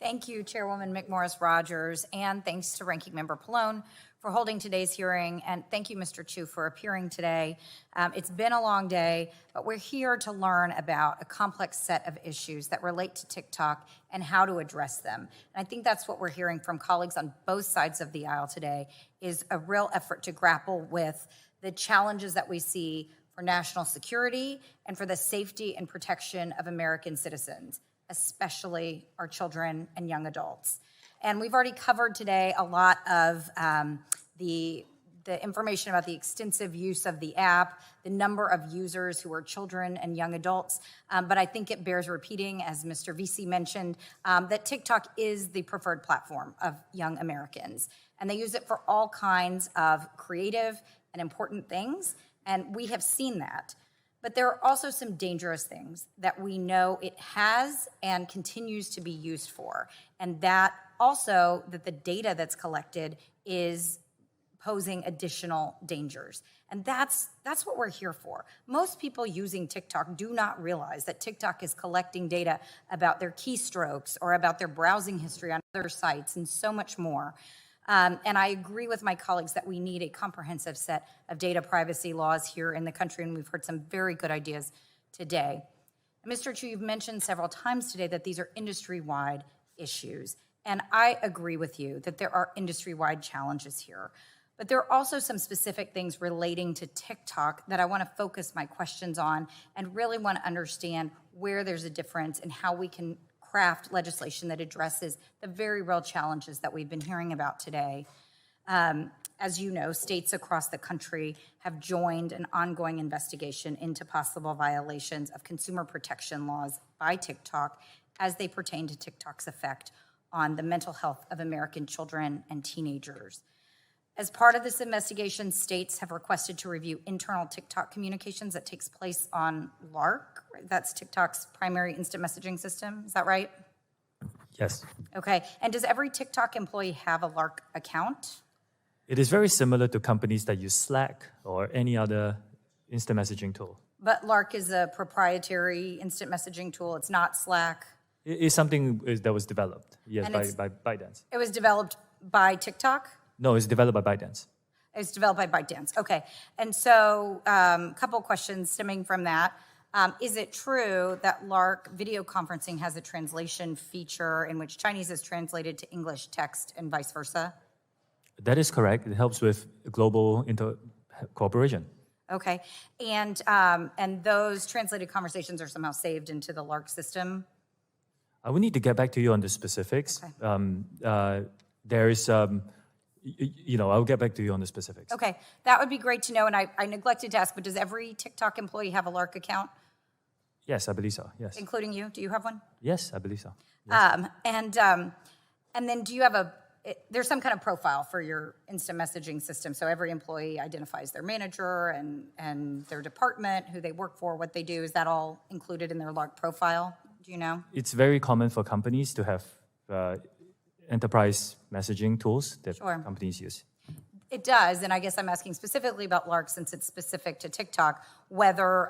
Thank you, Chairwoman McMorris-Rogers, and thanks to Ranking Member Pallone for holding today's hearing, and thank you, Mr. Shou, for appearing today. It's been a long day, but we're here to learn about a complex set of issues that relate to TikTok and how to address them. And I think that's what we're hearing from colleagues on both sides of the aisle today, is a real effort to grapple with the challenges that we see for national security and for the safety and protection of American citizens, especially our children and young adults. And we've already covered today a lot of the information about the extensive use of the app, the number of users who are children and young adults. But I think it bears repeating, as Mr. VC mentioned, that TikTok is the preferred platform of young Americans. And they use it for all kinds of creative and important things. And we have seen that. But there are also some dangerous things that we know it has and continues to be used for. And that also that the data that's collected is posing additional dangers. And that's what we're here for. Most people using TikTok do not realize that TikTok is collecting data about their keystrokes or about their browsing history on other sites and so much more. And I agree with my colleagues that we need a comprehensive set of data privacy laws here in the country, and we've heard some very good ideas today. And Mr. Shou, you've mentioned several times today that these are industry-wide issues, and I agree with you that there are industry-wide challenges here. But there are also some specific things relating to TikTok that I want to focus my questions on and really want to understand where there's a difference and how we can craft legislation that addresses the very real challenges that we've been hearing about today. As you know, states across the country have joined an ongoing investigation into possible violations of consumer protection laws by TikTok as they pertain to TikTok's effect on the mental health of American children and teenagers. As part of this investigation, states have requested to review internal TikTok communications that takes place on LARC. That's TikTok's primary instant messaging system. Is that right? Yes. Okay. And does every TikTok employee have a LARC account? It is very similar to companies that use Slack or any other instant messaging tool. But LARC is a proprietary instant messaging tool. It's not Slack. It is something that was developed, yes, by ByteDance. It was developed by TikTok? No, it's developed by ByteDance. It's developed by ByteDance. Okay. And so a couple questions stemming from that. Is it true that LARC video conferencing has a translation feature in which Chinese is translated to English text and vice versa? That is correct. It helps with global cooperation. Okay. And those translated conversations are somehow saved into the LARC system? I will need to get back to you on the specifics. Okay. There is... I'll get back to you on the specifics. Okay, that would be great to know. And I neglected to ask, but does every TikTok employee have a LARC account? Yes, I believe so, yes. Including you? Do you have one? Yes, I believe so. Yes. And then do you have there's some kind of profile for your instant messaging system. So every employee identifies their manager and their department, who they work for, what they do. Is that all included in their LARC profile? Do you know? It's very common for companies to have enterprise messaging tools that companies use. It does, and I guess I'm asking specifically about LARC since it's specific to TikTok, whether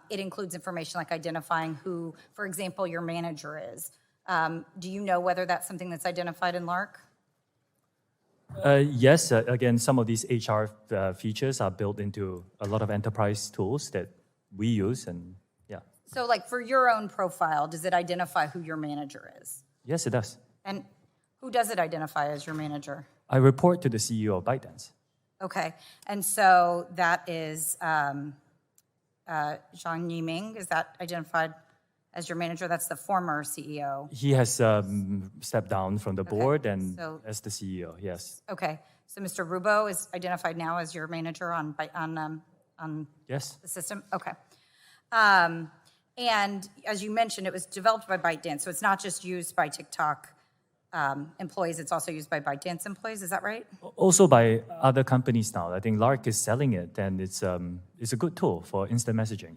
it includes information like identifying who, for example, your manager is. Do you know whether that's something that's identified in LARC? Yes, again, some of these HR features are built into a lot of enterprise tools that we use, and yeah. So like for your own profile, does it identify who your manager is? Yes, it does. And who does it identify as your manager? I report to the CEO of ByteDance. Okay, and so that is Zhang Yiming. Is that identified as your manager? That's the former CEO. He has stepped down from the board and as the CEO, yes. Okay, so Mr. Rubo is identified now as your manager on yes. The system? Okay. And as you mentioned, it was developed by ByteDance, so it's not just used by TikTok employees, it's also used by ByteDance employees, is that right? Also by other companies now. I think LARC is selling it, and it's a good tool for instant messaging.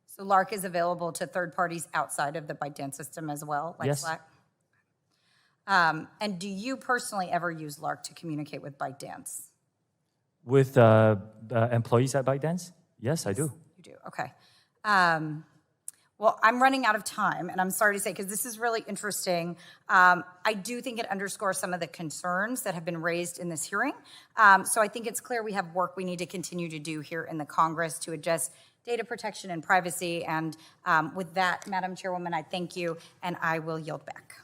So LARC is available to third parties outside of the ByteDance system as well, like Slack? And do you personally ever use LARC to communicate with ByteDance? With employees at ByteDance? Yes, I do. You do, okay. Well, I'm running out of time, and I'm sorry to say, because this is really interesting. I do think it underscores some of the concerns that have been raised in this hearing. So I think it's clear we have work we need to continue to do here in the Congress to address data protection and privacy. And with that, Madam Chairwoman, I thank you, and I will yield back.